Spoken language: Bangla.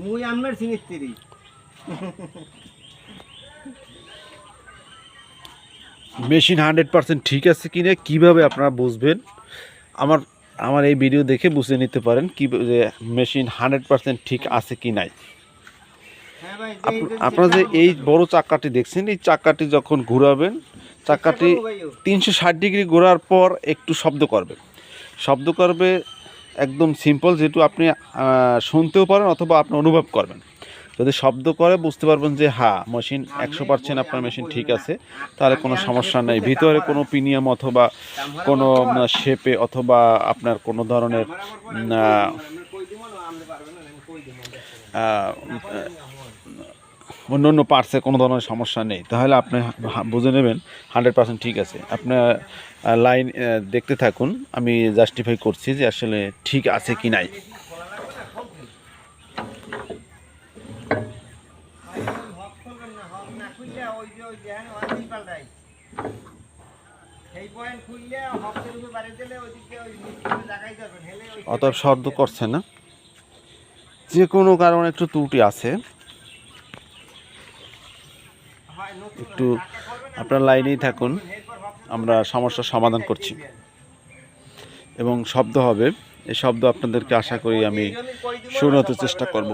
মুই আমার সিনিত্রি মেশিন 100% ঠিক আছে কিনা কিভাবে আপনারা বুঝবেন? আমার আমার এই ভিডিও দেখে বুঝে নিতে পারেন কি যে মেশিন 100% ঠিক আছে কি নাই। হ্যাঁ ভাই আপনারা যে এই বড় চাকাটি দেখছেন, এই চাকাটি যখন ঘোরাবেন, চাকাটি 360 ডিগ্রি ঘোরার পর একটু শব্দ করবে। শব্দ করবে একদম সিম্পল, যেটু আপনি শুনতেও পারেন অথবা আপনি অনুভব করবেন। যদি শব্দ করে বুঝতে পারবেন যে হ্যাঁ মেশিন 100% আপনার মেশিন ঠিক আছে, তাহলে কোনো সমস্যা নেই। ভিতরে কোনো প্রিমিয়াম অথবা কোনো শেপে অথবা আপনার কোনো ধরনের অন্য অন্য পার্টসে কোনো ধরনের সমস্যা নেই, তাহলে আপনি বুঝে নেবেন 100% ঠিক আছে। আপনার লাইন দেখতে থাকুন, আমি জাস্টিফাই করছি যে আসলে ঠিক আছে কি নাই। অতএব শব্দ করছে না, যে কোনো কারণে একটু ত্রুটি আছে, একটু আপনার লাইনেই থাকুন, আমরা সমস্যার সমাধান করছি এবং শব্দ হবে। এই শব্দ আপনাদেরকে আশা করি আমি শোনাতে চেষ্টা করব।